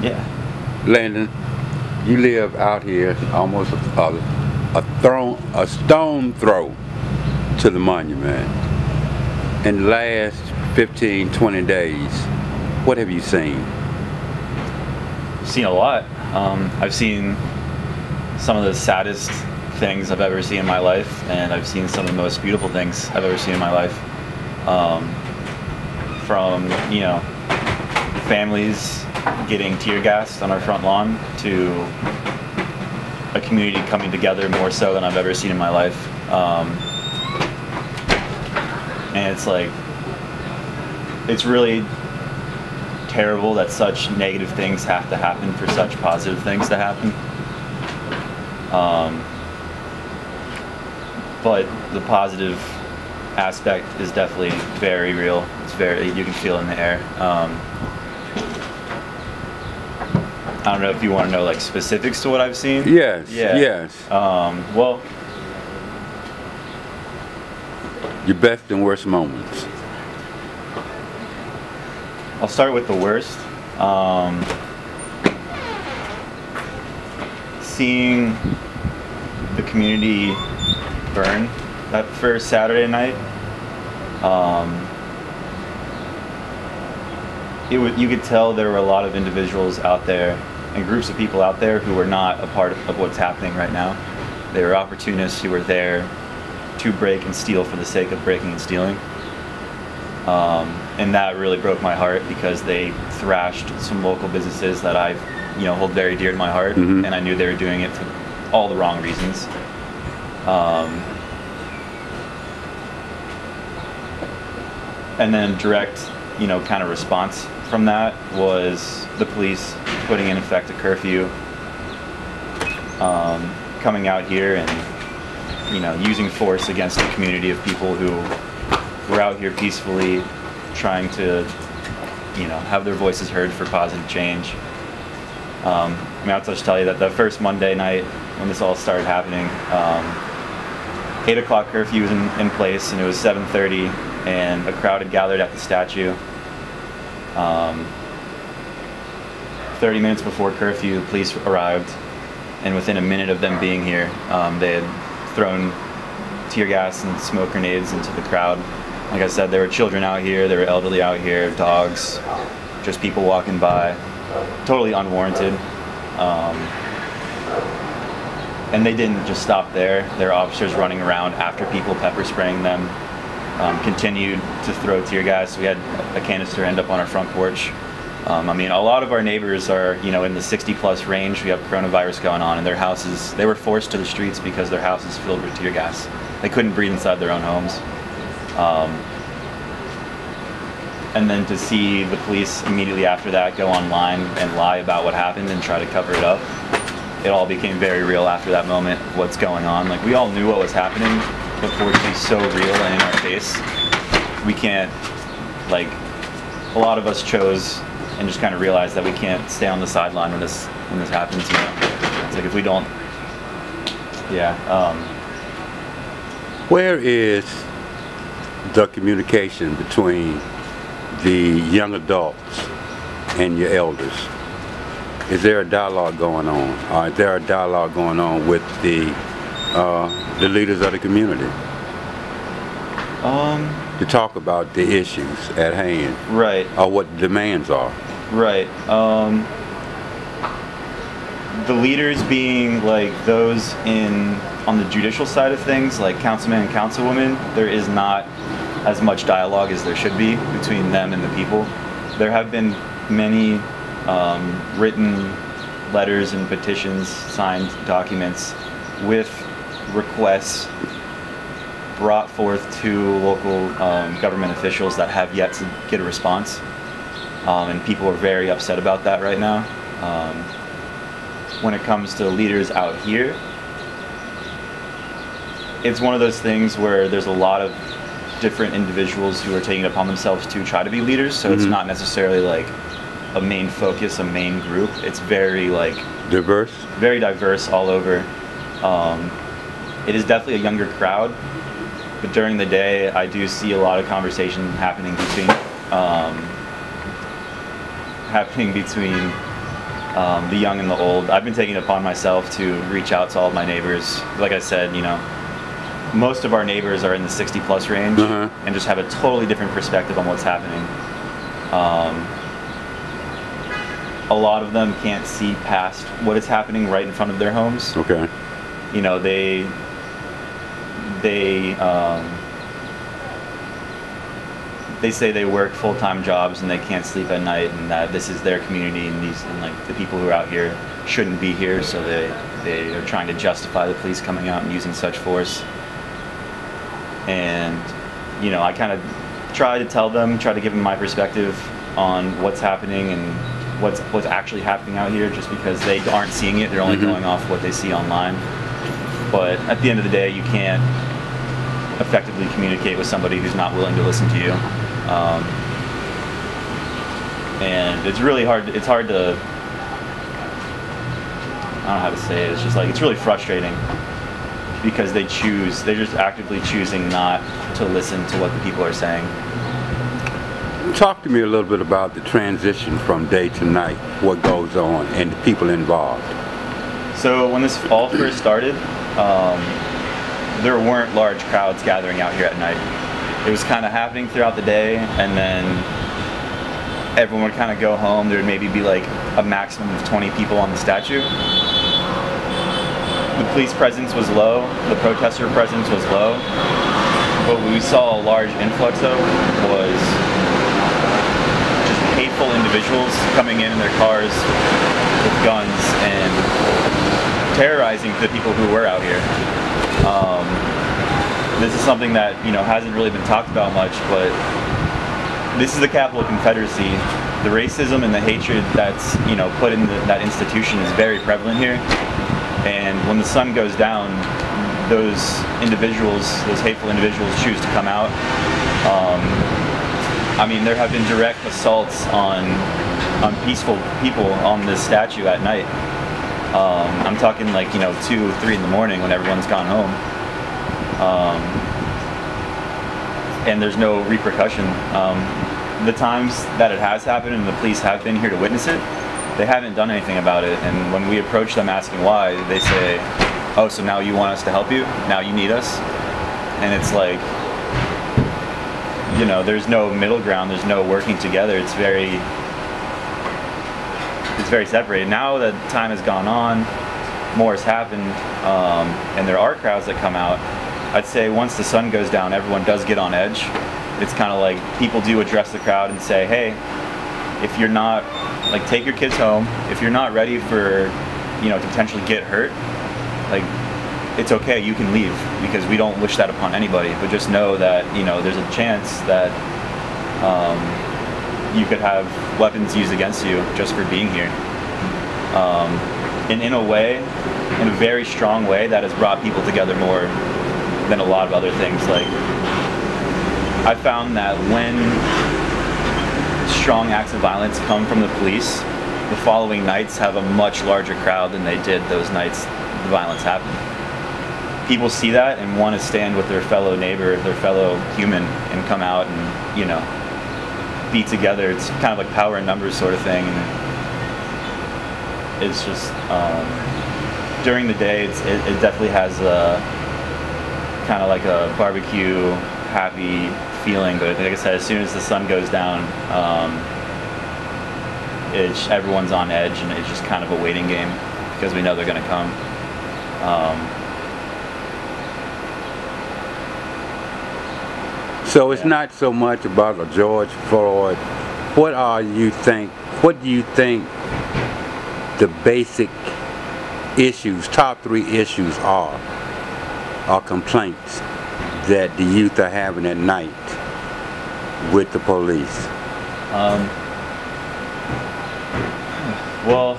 Yeah. Landon, you live out here almost a stone throw to the monument. In the last 15, 20 days, what have you seen? I've seen a lot. I've seen some of the saddest things I've ever seen in my life, and I've seen some of the most beautiful things I've ever seen in my life. From, you know, families getting tear gassed on our front lawn to a community coming together more so than I've ever seen in my life. And it's like, it's really terrible that such negative things have to happen for such positive things to happen. But the positive aspect is definitely very real. It's very, you can feel it in the air. I don't know if you want to know like specifics to what I've seen. Yes, Yeah. yes. Well, Your best and worst moments. I'll start with the worst. Seeing the community burn that first Saturday night, you could tell there were a lot of individuals out there and groups of people out there who were not a part of what's happening right now. They were opportunists who were there to break and steal for the sake of breaking and stealing. And that really broke my heart because they thrashed some local businesses that I, hold very dear to my heart, and I knew they were doing it for all the wrong reasons. And then direct, kind of response from that was the police putting in effect a curfew, coming out here and, using force against a community of people who were out here peacefully trying to, have their voices heard for positive change. I'll just tell you that the first Monday night when this all started happening, 8 o'clock curfew was in place, and it was 7:30, and a crowd had gathered at the statue. 30 minutes before curfew, the police arrived, and within a minute of them being here, they had thrown tear gas and smoke grenades into the crowd. Like I said, there were children out here, there were elderly out here, dogs, just people walking by, totally unwarranted. And they didn't just stop there. There were officers running around after people, pepper spraying them, continued to throw tear gas. We had a canister end up on our front porch. A lot of our neighbors are, in the 60+ range. We have coronavirus going on, and their houses, they were forced to the streets because their houses filled with tear gas. They couldn't breathe inside their own homes. And then to see the police immediately after that go online and lie about what happened and try to cover it up, it all became very real after that moment of what's going on. Like, we all knew what was happening, but for it to be so real and in our face, we can't, a lot of us chose and just kind of realized that we can't stay on the sideline when this happens, It's like if we don't, Where is the communication between the young adults and your elders? Is there a dialogue going on? Or is there a dialogue going on with the leaders of the community? To talk about the issues at hand. Right. Or what the demands are. Right. The leaders being those on the judicial side of things, like councilmen and councilwomen, there is not as much dialogue as there should be between them and the people. There have been many written letters and petitions, signed documents with requests brought forth to local government officials that have yet to get a response. And people are very upset about that right now. When it comes to leaders out here, it's one of those things where there's a lot of different individuals who are taking it upon themselves to try to be leaders, so it's not necessarily a main focus, a main group. It's very diverse? Very diverse all over. It is definitely a younger crowd, but during the day I do see a lot of conversation happening between the young and the old. I've been taking it upon myself to reach out to all of my neighbors. Like I said, you know, most of our neighbors are in the 60+ range and just have a totally different perspective on what's happening. A lot of them can't see past what is happening right in front of their homes. Okay. You know, they say they work full-time jobs and they can't sleep at night, and that this is their community, and like the people who are out here shouldn't be here, so they are trying to justify the police coming out and using such force. And you know, I kind of try to tell them, try to give them my perspective on what's happening and what's actually happening out here, just because they aren't seeing it, they're only going off what they see online. But at the end of the day, you can't effectively communicate with somebody who's not willing to listen to you. And it's really hard, it's hard to, I don't know how to say it, it's just like, it's really frustrating because they're just actively choosing not to listen to what the people are saying. Talk to me a little bit about the transition from day to night, what goes on, and the people involved. So when this all first started, there weren't large crowds gathering out here at night. It was kind of happening throughout the day, and then everyone would kind of go home. There would maybe be like a maximum of 20 people on the statue. The police presence was low, the protester presence was low. What we saw a large influx of was just hateful individuals coming in their cars with guns and terrorizing the people who were out here. This is something that, you know, hasn't really been talked about much, but this is the Capitol Confederacy. The racism and the hatred that's, you know, put in that institution is very prevalent here. And when the sun goes down, those individuals, those hateful individuals, choose to come out. I mean, there have been direct assaults on peaceful people on this statue at night. I'm talking like, you know, 2 or 3 in the morning when everyone's gone home. And there's no repercussion. The times that it has happened and the police have been here to witness it, they haven't done anything about it. And when we approach them asking why, they say, oh, so now you want us to help you? Now you need us? And it's like, you know, there's no middle ground, there's no working together. It's very separated. Now that time has gone on, more has happened, and there are crowds that come out. I'd say once the sun goes down, everyone does get on edge. It's kind of like people do address the crowd and say, hey, if you're not, like, take your kids home. If you're not ready for, you know, to potentially get hurt, like, it's okay, you can leave, because we don't wish that upon anybody. But just know that, you know, there's a chance that you could have weapons used against you just for being here. And in a way, in a very strong way, that has brought people together more than a lot of other things. Like, I found that when strong acts of violence come from the police, the following nights have a much larger crowd than they did those nights the violence happened. People see that and want to stand with their fellow neighbor, their fellow human, and come out and, you know, be together. It's kind of like power in numbers sort of thing. And it's just, during the day, it definitely has a kind of like a barbecue, happy feeling. But like I said, as soon as the sun goes down, everyone's on edge, and it's just kind of a waiting game because we know they're going to come. So it's not so much about a George Floyd. What do you think the basic issues, top 3 issues are complaints that the youth are having at night with the police? Well,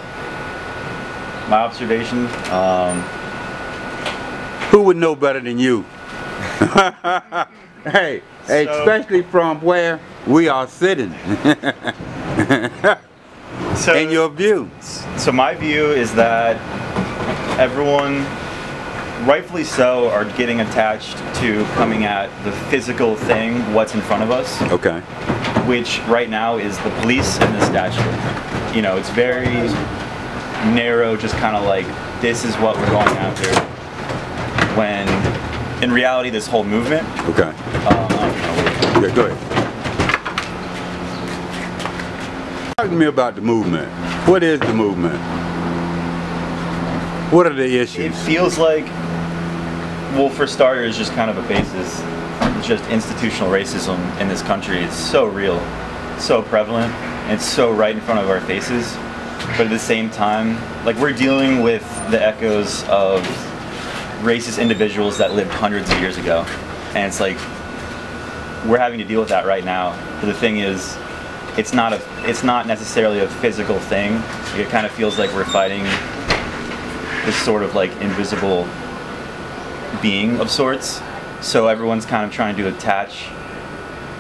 my observation, who would know better than you? Hey, especially from where we are sitting. In your view. So my view is that everyone, rightfully so, are getting attached to coming at the physical thing, what's in front of us. Okay. Which right now is the police and the statue. You know, it's very, narrow, just kind of like, this is what we're going after, when in reality this whole movement, Okay. Yeah, go ahead. Talk to me about the movement. What is the movement? What are the issues? it feels like, well, for starters, just kind of a basis, it's just institutional racism in this country. It's so real, so prevalent, and it's so right in front of our faces. But at the same time, like, we're dealing with the echoes of racist individuals that lived hundreds of years ago, and it's like we're having to deal with that right now. But the thing is, it's not necessarily a physical thing. It kind of feels like we're fighting this sort of like invisible being of sorts. So everyone's kind of trying to attach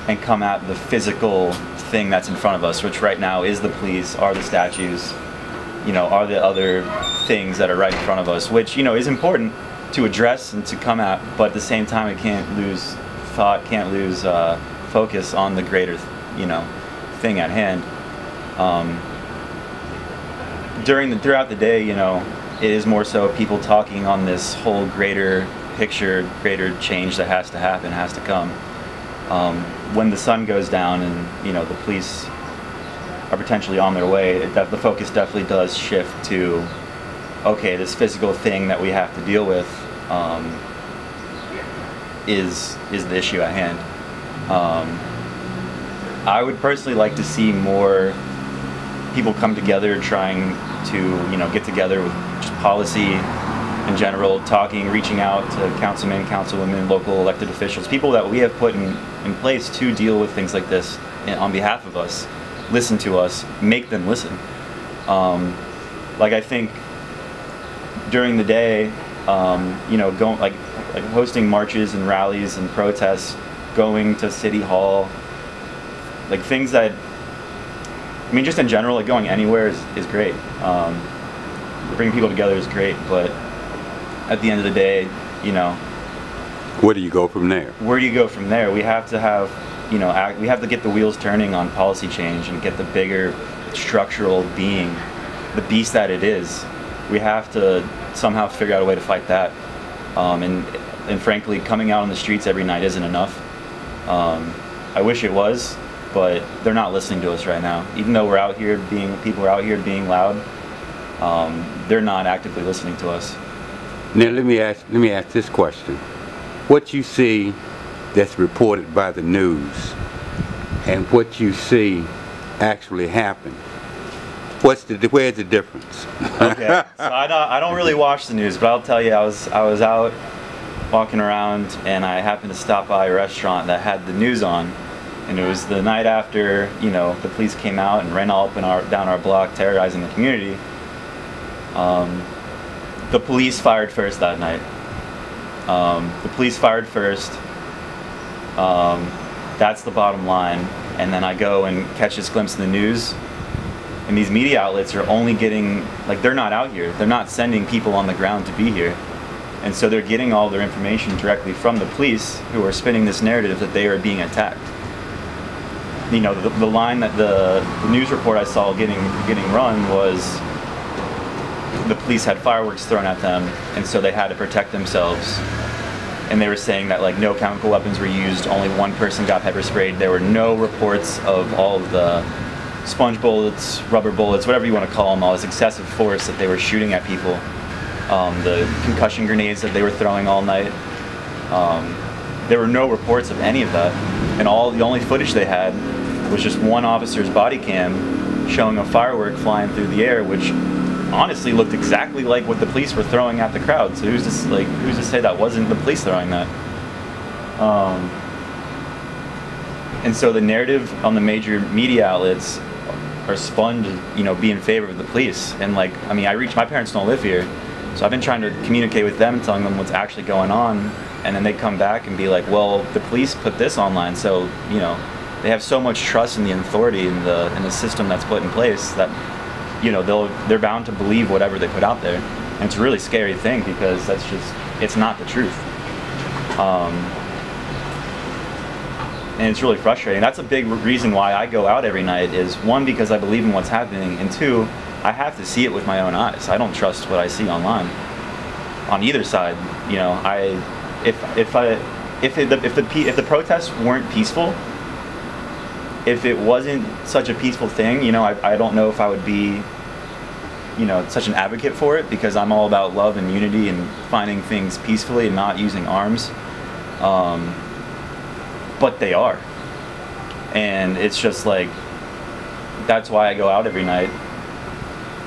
and come at the physical thing that's in front of us, which right now is the police, are the statues, you know, are the other things that are right in front of us, which, you know, is important to address and to come at, but at the same time it can't lose thought, can't lose focus on the greater, you know, thing at hand. Throughout the day, you know, it is more so people talking on this whole greater picture, greater change that has to happen, has to come. When the sun goes down and, you know, the police are potentially on their way, the focus definitely does shift to, okay, this physical thing that we have to deal with is the issue at hand. I would personally like to see more people come together trying to, you know, get together with just policy in general, talking, reaching out to councilmen, councilwomen, local elected officials, people that we have put in place to deal with things like this on behalf of us, listen to us, make them listen. Like, I think during the day, you know, going like hosting marches and rallies and protests, going to City Hall, like things that, I mean, just in general, like going anywhere is great. Bringing people together is great, but at the end of the day, you know, where do you go from there? Where do you go from there? We have to have, you know, we have to get the wheels turning on policy change and get the bigger structural being, the beast that it is. We have to somehow figure out a way to fight that. And frankly, coming out on the streets every night isn't enough. I wish it was, but they're not listening to us right now. Even though we're out here people are out here being loud, they're not actively listening to us. Now let me ask this question. What you see that's reported by the news and what you see actually happen, where's the difference? Okay, so I don't really watch the news, but I'll tell you, I was out walking around and I happened to stop by a restaurant that had the news on, and it was the night after, you know, the police came out and ran all up down our block, terrorizing the community. The police fired first that night. The police fired first. That's the bottom line. And then I go and catch this glimpse in the news, and these media outlets are only getting, like, they're not out here. They're not sending people on the ground to be here. And so they're getting all their information directly from the police, who are spinning this narrative that they are being attacked. You know, the line that the news report I saw getting run was the police had fireworks thrown at them, and so they had to protect themselves. And they were saying that, like, no chemical weapons were used, only one person got pepper sprayed. There were no reports of all of the sponge bullets, rubber bullets, whatever you want to call them, all this excessive force that they were shooting at people. The concussion grenades that they were throwing all night. There were no reports of any of that. And the only footage they had was just one officer's body cam showing a firework flying through the air, which honestly looked exactly like what the police were throwing at the crowd. So who's to say that wasn't the police throwing that? And so the narrative on the major media outlets are spun to, you know, be in favor of the police. And, like, I mean, my parents don't live here, so I've been trying to communicate with them, telling them what's actually going on, and then they come back and be like, well, the police put this online, so, you know, they have so much trust in the authority and the system that's put in place that, you know, they're bound to believe whatever they put out there. And it's a really scary thing, because it's not the truth. And it's really frustrating. That's a big reason why I go out every night, is one, because I believe in what's happening, and two, I have to see it with my own eyes. I don't trust what I see online. On either side, you know, if the protests weren't peaceful, if it wasn't such a peaceful thing, you know, I don't know if I would be, you know, such an advocate for it, because I'm all about love and unity and finding things peacefully and not using arms. But they are, and it's just like, that's why I go out every night,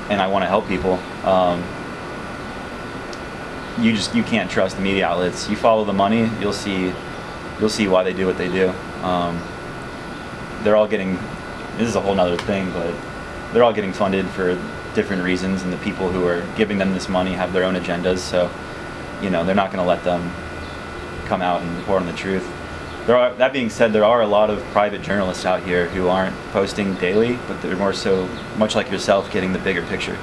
and I want to help people. You can't trust the media outlets. You follow the money, you'll see why they do what they do. They're all getting, this is a whole nother thing, but they're all getting funded for different reasons, and the people who are giving them this money have their own agendas, so, you know, they're not going to let them come out and report on the truth. That being said, there are a lot of private journalists out here who aren't posting daily, but they're more so, much like yourself, getting the bigger picture,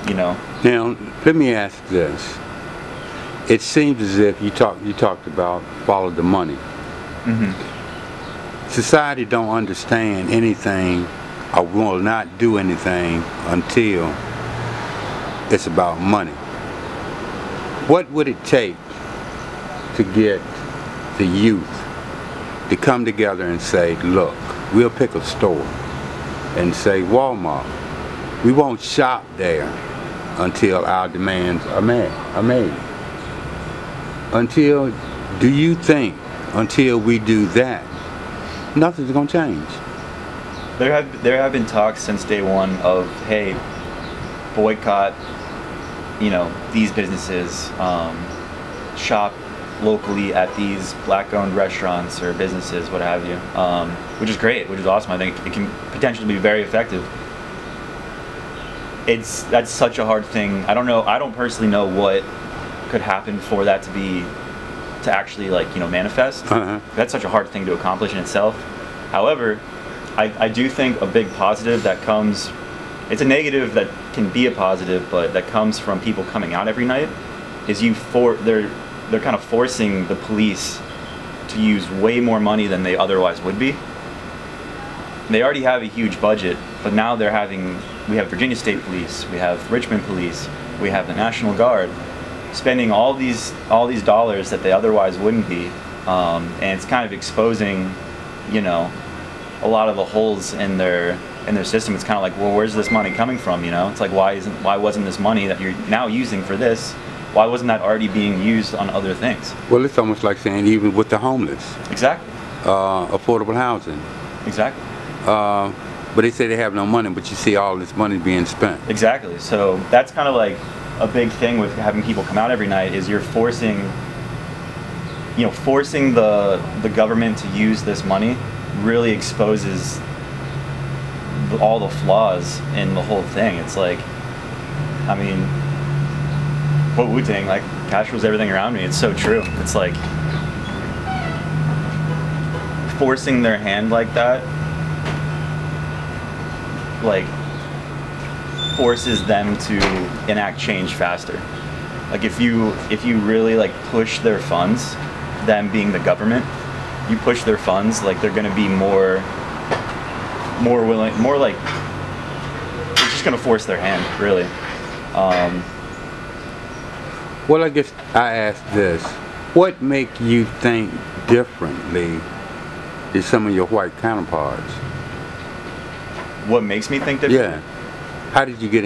you know. Now, let me ask this. It seems as if you talked about follow the money. Mm-hmm. Society don't understand anything or will not do anything until it's about money. What would it take to get the youth to come together and say, look, we'll pick a store and say, Walmart, we won't shop there until our demands are made. Do you think until we do that, nothing's going to change? There have been talks since day one of, hey, boycott, you know, these businesses, shop locally at these black-owned restaurants or businesses, what have you, which is great, which is awesome. I think it can potentially be very effective. That's such a hard thing. I don't personally know what could happen for that to actually, like, you know, manifest. That's such a hard thing to accomplish in itself. However, I do think a big positive that comes, it's a negative that can be a positive, but that comes from people coming out every night, is they're kind of forcing the police to use way more money than they otherwise would be. They already have a huge budget, but now we have Virginia State Police, we have Richmond Police, we have the National Guard, spending all these dollars that they otherwise wouldn't be, and it's kind of exposing, you know, a lot of the holes in their system. It's kind of like, well, where's this money coming from? You know, it's like, why wasn't this money that you're now using for this? Why wasn't that already being used on other things? Well, it's almost like saying even with the homeless. Exactly. Affordable housing. Exactly. But they say they have no money, but you see all this money being spent. Exactly. So that's kind of like a big thing with having people come out every night, is you're forcing the government to use this money really exposes all the flaws in the whole thing. It's like, I mean, what Wu-Tang, like, cash rules everything around me. It's so true. It's like forcing their hand like that, like, forces them to enact change faster. Like, if you really, like, push their funds, them being the government, you push their funds, like, they're gonna be more willing, more like, it's just gonna force their hand, really. Well, I guess I ask this: what make you think differently than some of your white counterparts? What makes me think differently? Yeah. How did you get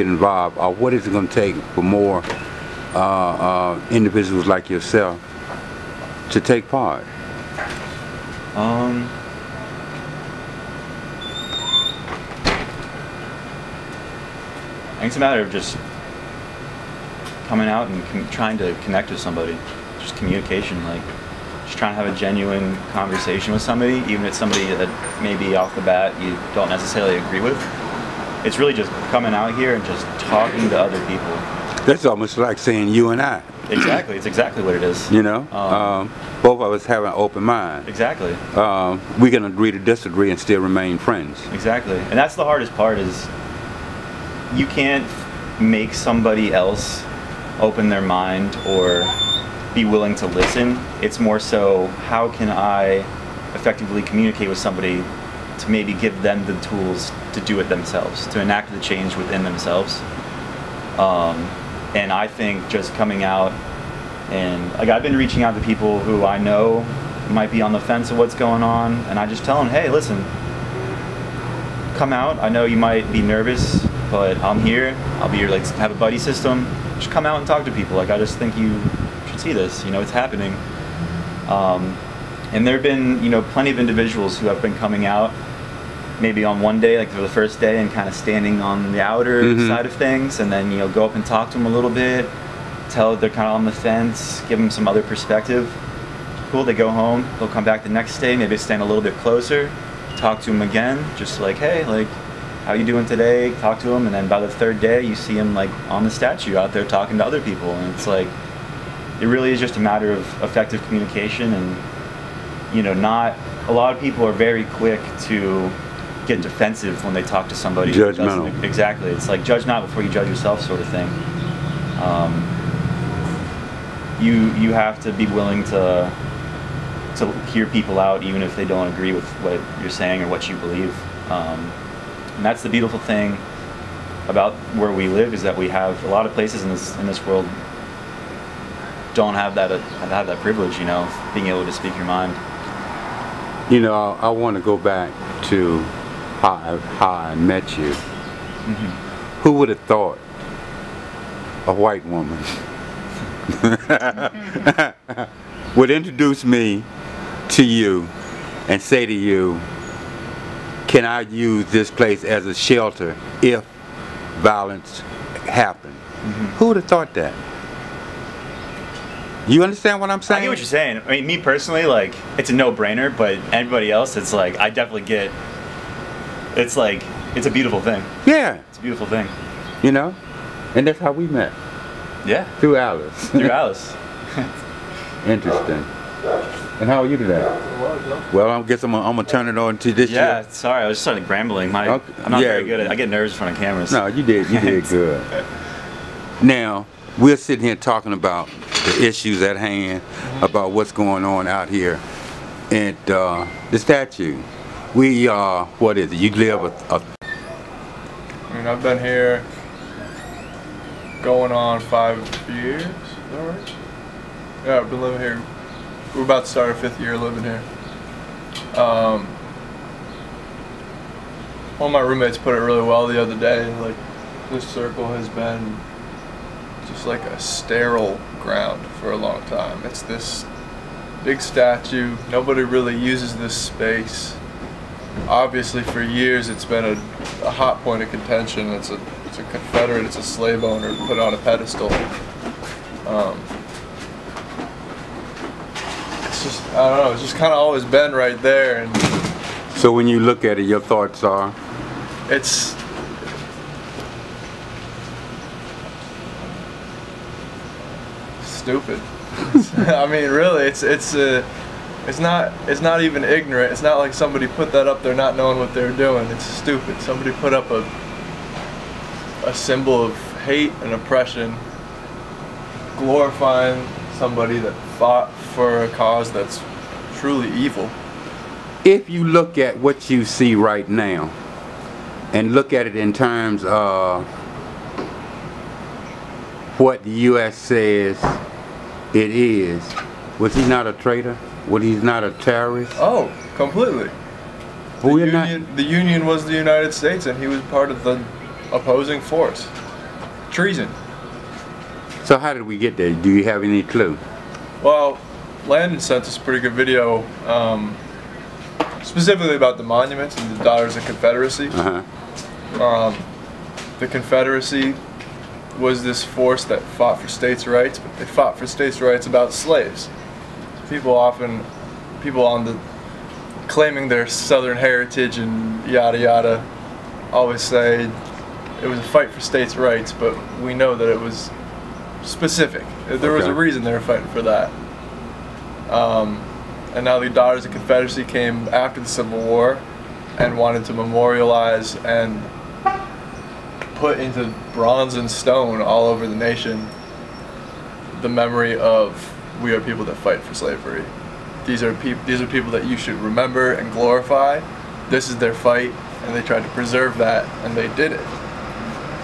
involved, or what is it going to take for more individuals like yourself to take part? I think it's a matter of just coming out and trying to connect with somebody. Just communication, like, just trying to have a genuine conversation with somebody, even if it's somebody that maybe off the bat you don't necessarily agree with. It's really just coming out here and just talking to other people. That's almost like saying you and I. Exactly, it's exactly what it is. You know, both of us have an open mind. Exactly. We can agree to disagree and still remain friends. Exactly, and that's the hardest part, is you can't make somebody else open their mind or be willing to listen. It's more so, how can I effectively communicate with somebody to maybe give them the tools to do it themselves, to enact the change within themselves. And I think just coming out and like I've been reaching out to people who I know might be on the fence of what's going on, and I just tell them, hey, listen, come out. I know you might be nervous, but I'm here. I'll be here, like, have a buddy system. Just come out and talk to people. Like, I just think you should see this. You know, it's happening. And there have been, you know, plenty of individuals who have been coming out maybe on one day, like for the first day, and kind of standing on the outer side of things, and then, you know, go up and talk to them a little bit, tell they're kind of on the fence, give them some other perspective. Cool, they go home, they'll come back the next day, maybe stand a little bit closer, talk to them again, just like, hey, like, how you doing today? Talk to them, and then by the third day, you see them like on the statue out there talking to other people, and it's like, it really is just a matter of effective communication, and, you know, not, a lot of people are very quick to get defensive when they talk to somebody. Judgmental. Exactly, it's like, judge not before you judge yourself sort of thing. You have to be willing to hear people out even if they don't agree with what you're saying or what you believe. And that's the beautiful thing about where we live, is that we have a lot of places in this world don't have that privilege, you know, being able to speak your mind. You know, I want to go back to how I met you. Who would have thought a white woman would introduce me to you and say to you, can I use this place as a shelter if violence happened? Who would have thought that? You understand what I'm saying? I get what you're saying. I mean, me personally, like, it's a no-brainer, but everybody else, it's like, I definitely get, it's like, it's a beautiful thing. Yeah. It's a beautiful thing. You know? And that's how we met. Yeah. Through Alice. Through Alice. Interesting. And how are you today? Well, I guess I'm gonna turn it on to this. Yeah, year. sorry, I was just starting rambling. I'm not very good at it. I get nervous in front of cameras. No, you did good. Now, we're sitting here talking about the issues at hand, about what's going on out here. And the statue, we what is it? You live I mean, I've been here going on 5 years, is that right? Yeah, I've been living here. We're about to start our 5th year living here. One of my roommates put it really well the other day, like, this circle has been just like a sterile ground for a long time. It's this big statue, nobody really uses this space. Obviously for years it's been a hot point of contention. It's a Confederate, it's a slave owner put on a pedestal. It's just, I don't know, it's just kind of always been right there. And so when you look at it, your thoughts are? It's stupid. I mean, really, it's not even ignorant. It's not like somebody put that up there not knowing what they're doing. It's stupid. Somebody put up a symbol of hate and oppression, glorifying somebody that fought for a cause that's truly evil. If you look at what you see right now, and look at it in terms of what the U.S. says it is, was he not a traitor? Was he not a terrorist? Oh, completely. The Union was the United States, and he was part of the opposing force. Treason. So how did we get there? Do you have any clue? Well, Landon sent us a pretty good video, specifically about the monuments and the Daughters of Confederacy. The Confederacy was this force that fought for states' rights, but they fought for states' rights about slaves. People on the claiming their Southern heritage and yada yada always say it was a fight for states' rights, but we know that it was specific. There was a reason they were fighting for that. And now the Daughters of Confederacy came after the Civil War and wanted to memorialize and put into bronze and stone all over the nation the memory of, we are people that fight for slavery. These are people that you should remember and glorify, this is their fight, and they tried to preserve that, and they did it.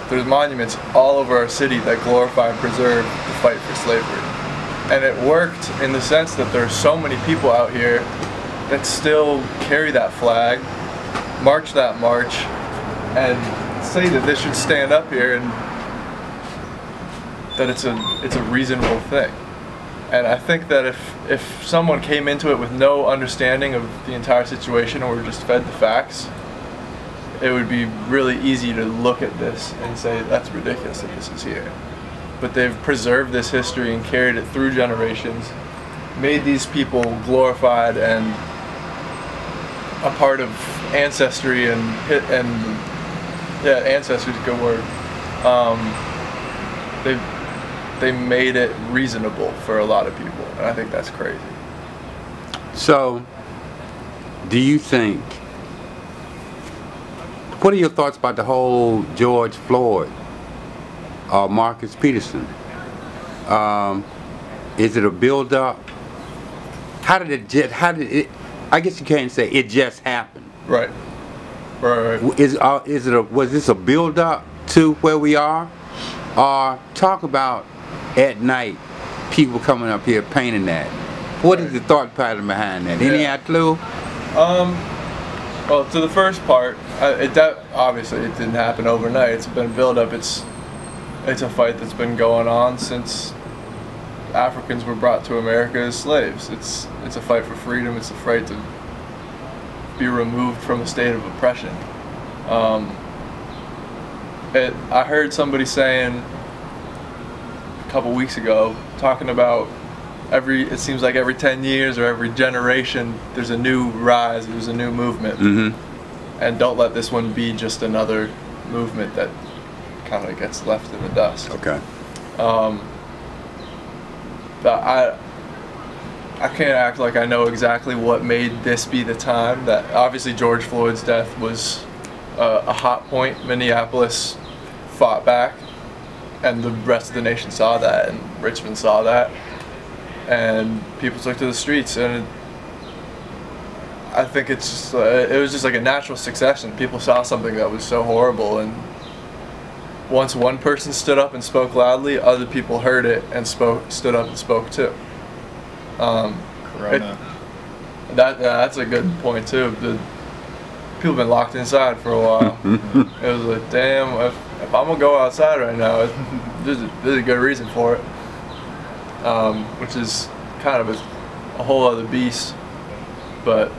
There's monuments all over our city that glorify and preserve the fight for slavery. And it worked in the sense that there's so many people out here that still carry that flag, march that march, and say that this should stand up here and that it's a reasonable thing. And I think that if someone came into it with no understanding of the entire situation or were just fed the facts, it would be really easy to look at this and say that's ridiculous that this is here. But they've preserved this history and carried it through generations, made these people glorified and a part of ancestry and yeah, ancestry is a good word. They made it reasonable for a lot of people, and I think that's crazy. So, do you think, what are your thoughts about the whole George Floyd, Marcus Peterson? Is it a build-up? How did it, I guess you can't say it just happened. Right. Was this a build-up to where we are? Or talk about at night, people coming up here painting that. What is the thought pattern behind that? Any clue? Well, to the first part, obviously it didn't happen overnight. It's been a build-up. It's a fight that's been going on since Africans were brought to America as slaves. It's a fight for freedom. It's a fight to be removed from a state of oppression. I heard somebody saying a couple weeks ago, talking about it seems like every 10 years or every generation there's a new rise, there's a new movement. Mm-hmm. And don't let this one be just another movement that kind of gets left in the dust. Okay. I can't act like I know exactly what made this be the time. That obviously George Floyd's death was a hot point. Minneapolis fought back, and the rest of the nation saw that, and Richmond saw that, and people took to the streets. And I think it was just like a natural succession. People saw something that was so horrible, and once one person stood up and spoke loudly, other people heard it and stood up and spoke too. Corona. That's a good point too. People have been locked inside for a while. It was like, damn, if I'm gonna go outside right now, there's a good reason for it. Which is kind of a whole other beast. But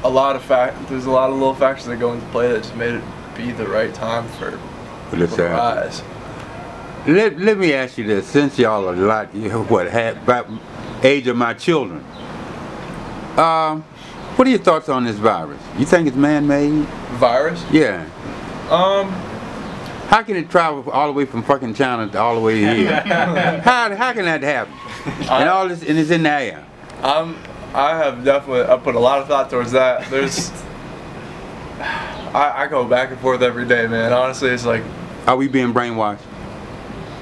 there's a lot of little factors that go into play that just made it be the right time for people to rise. Let me ask you this, since y'all are a lot, about age of my children. What are your thoughts on this virus? You think it's man-made? Virus? Yeah. How can it travel all the way from fucking China to all the way to here? how can that happen? And all this, and it's in the air. I have definitely put a lot of thought towards that. There's, I go back and forth every day, man. Honestly, it's like, are we being brainwashed?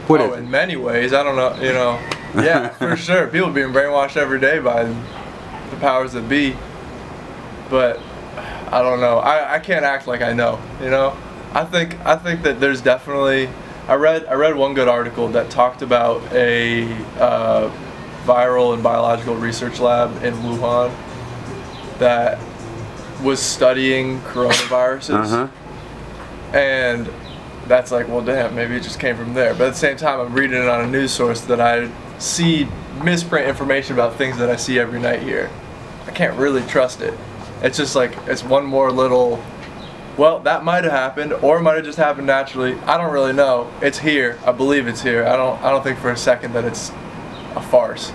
What is it? In many ways. I don't know. Yeah, for sure. People being brainwashed every day by the powers that be. But I don't know. I can't act like I know. I think that there's definitely. I read one good article that talked about a viral and biological research lab in Wuhan that was studying coronaviruses, and that's like, well, damn, maybe it just came from there. But at the same time, I'm reading it on a news source that I see misprint information about things that I see every night here. I can't really trust it. It's just like, it's one more little, well, that might have happened, or it might have just happened naturally. I don't really know. It's here. I believe it's here. I don't think for a second that it's a farce.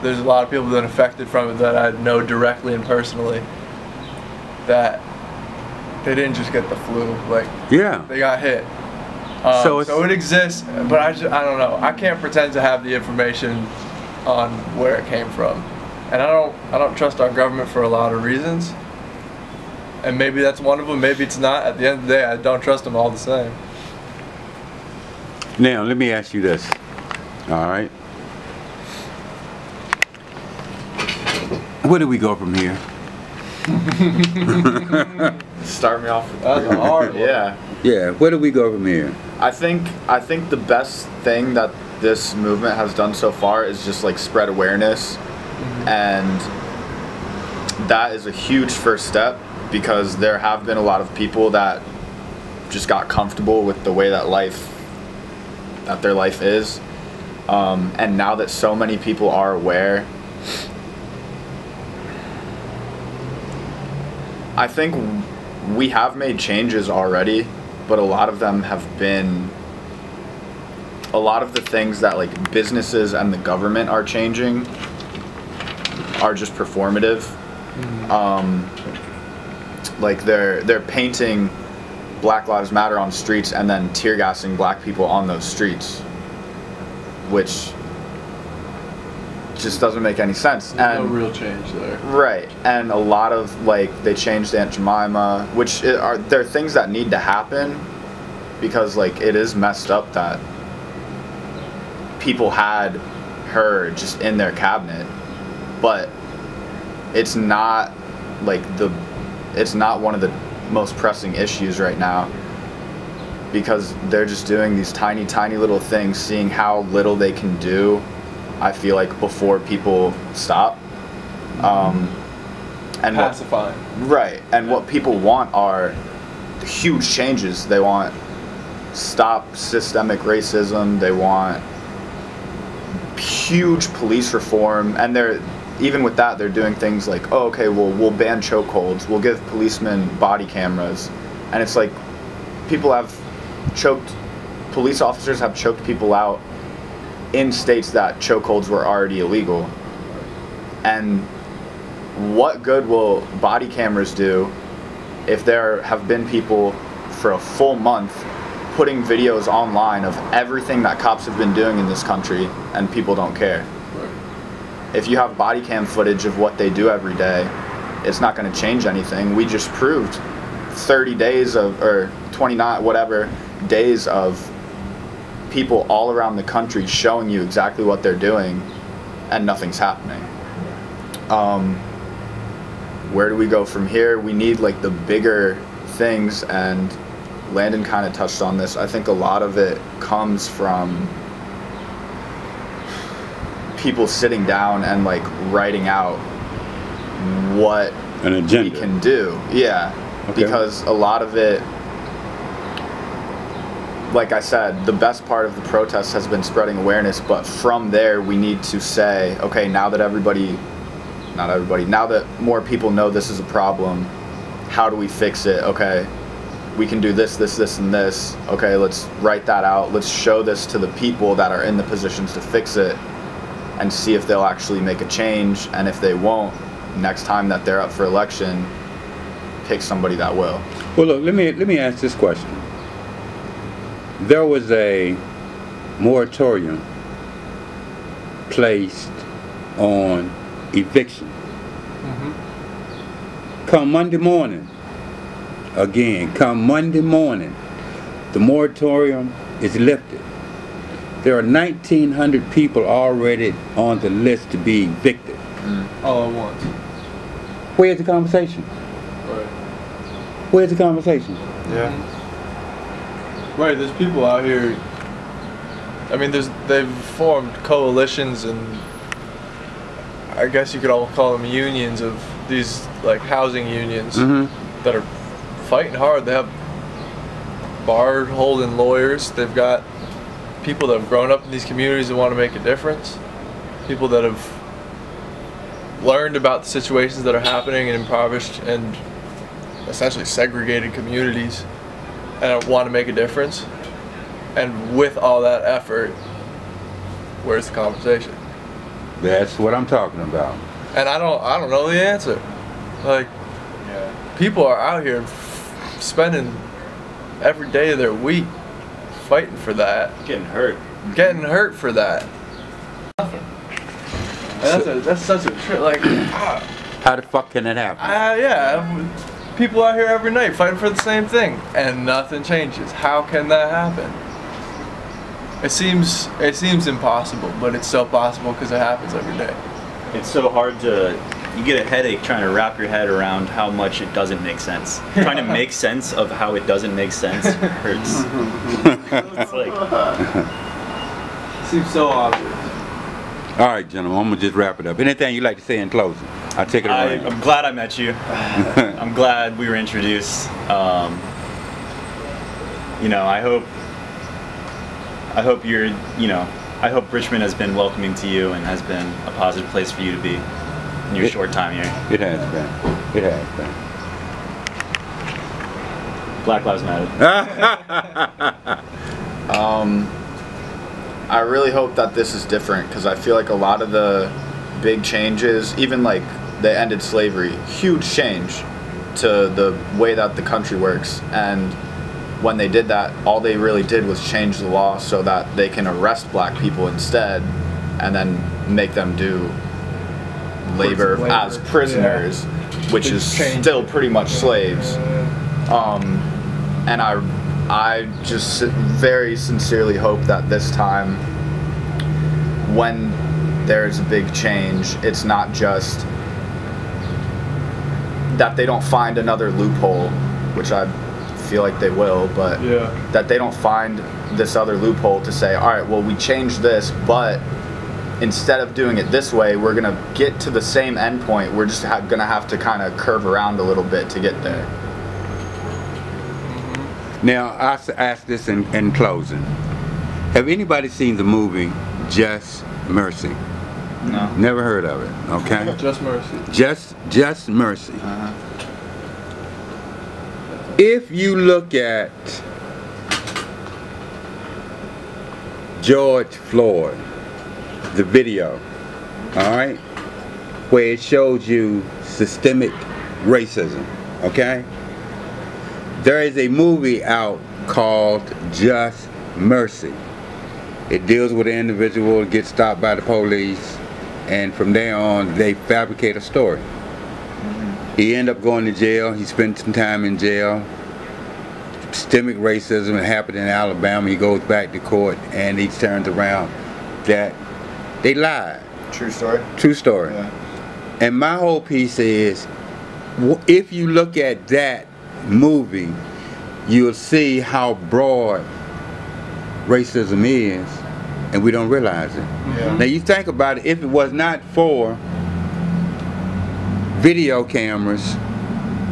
There's a lot of people that are affected from it that I know directly and personally, that they didn't just get the flu. Like, yeah, they got hit. So it exists, but I don't know. I can't pretend to have the information on where it came from, and I don't trust our government for a lot of reasons. And maybe that's one of them. Maybe it's not. At the end of the day, I don't trust them all the same. Now, let me ask you this. All right. Where do we go from here? Start me off. That's a hard one. Yeah. Yeah, where do we go from here? I think the best thing that this movement has done so far is just like spread awareness, and that is a huge first step, because there have been a lot of people that just got comfortable with the way that their life is, and now that so many people are aware, I think we have made changes already, but a lot of them have been, a lot of the things that like businesses and the government are changing are just performative. Like they're painting Black Lives Matter on streets and then tear gassing black people on those streets, which just doesn't make any sense. There's and no real change there. Right, and a lot of like they changed Aunt Jemima, which they're things that need to happen, because like it is messed up that people had her just in their cabinet, but it's not like it's not one of the most pressing issues right now, because they're just doing these tiny little things, seeing how little they can do, I feel like, before people stop. And Pacifying. right, and what people want are huge changes. They want stop systemic racism, they want huge police reform, and even with that, they're doing things like, oh, okay, well, we'll ban chokeholds, we'll give policemen body cameras, and it's like police officers have choked people out in states that chokeholds were already illegal. And what good will body cameras do if there have been people for a full month putting videos online of everything that cops have been doing in this country and people don't care? If you have body cam footage of what they do every day, it's not going to change anything. We just proved 30 days or 29 whatever days of people all around the country showing you exactly what they're doing, and nothing's happening. Where do we go from here? We need like the bigger things, and Landon kind of touched on this. I think a lot of it comes from people sitting down and like writing out what An agenda. we can do. Yeah. Okay. Because a lot of it, like I said, the best part of the protest has been spreading awareness, but from there we need to say, okay, now that now that more people know this is a problem, how do we fix it? Okay, we can do this, and this. Okay, let's write that out. Let's show this to the people that are in the positions to fix it, and see if they'll actually make a change. And if they won't, next time that they're up for election, pick somebody that will. Well, look, let me ask this question. There was a moratorium placed on eviction. Come Monday morning, come Monday morning, the moratorium is lifted. There are 1,900 people already on the list to be evicted. All at once. Where's the conversation? Right. Where's the conversation? Yeah. Right, there's people out here, I mean, they've formed coalitions, and I guess you could all call them unions, of these like housing unions that are fighting hard. They have barred holding lawyers. They've got people that have grown up in these communities that want to make a difference. People that have learned about the situations that are happening in impoverished and essentially segregated communities and want to make a difference. And with all that effort, where's the conversation? That's what I'm talking about. And I don't know the answer. Like, people are out here spending every day of their week fighting for that. Getting hurt For that. Nothing. And that's such a trip. Like, How the fuck can that happen? yeah, people out here every night fighting for the same thing, and nothing changes. How can that happen? It seems impossible, but it's still possible because it happens every day. It's so hard to you get a headache trying to wrap your head around how much it doesn't make sense. Trying to make sense of how it doesn't make sense hurts. It's like Seems so obvious. All right, gentlemen, I'm gonna just wrap it up. Anything you'd like to say in closing? I'll take it away. I'm glad I met you. I'm glad we were introduced. You know, I hope you're, you know, I hope Richmond has been welcoming to you and has been a positive place for you to be in your short time here. It has been. It has been. Black Lives Matter. I really hope that this is different because I feel like a lot of the big changes, even like they ended slavery, huge change to the way that the country works. And when they did that, all they really did was change the law so that they can arrest black people instead and then make them do labor as prisoners, which is still pretty much slaves. And I just very sincerely hope that this time, when there's a big change, it's not just that they don't find another loophole, which I feel like they will, but that they don't find this other loophole to say, all right, well, we changed this, but instead of doing it this way, we're gonna get to the same endpoint. We're just gonna have to kind of curve around a little bit to get there. Now, I ask this in closing. Have anybody seen the movie Just Mercy? No. Never heard of it, okay? Just Mercy. Just Mercy. If you look at George Floyd, the video, all right, where it shows you systemic racism, okay? There is a movie out called Just Mercy. It deals with an individual who gets stopped by the police, and from there on, they fabricate a story. He ended up going to jail. He spent some time in jail. Systemic racism happened in Alabama. He goes back to court, and he turns around that they lied. True story? True story. Yeah. And my whole piece is, if you look at that movie, you'll see how broad racism is, and we don't realize it. Yeah. Now you think about it, if it was not for video cameras,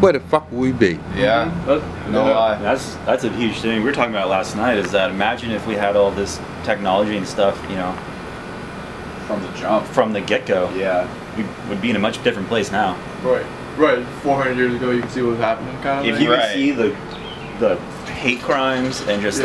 where the fuck would we be? Yeah. No lie. That's a huge thing. We were talking about last night, is that imagine if we had all this technology and stuff, you know, From the jump. from the get-go. Yeah. We would be in a much different place now. Right. 400 years ago, you can see what was happening, kind of. If thing. you could see the hate crimes and just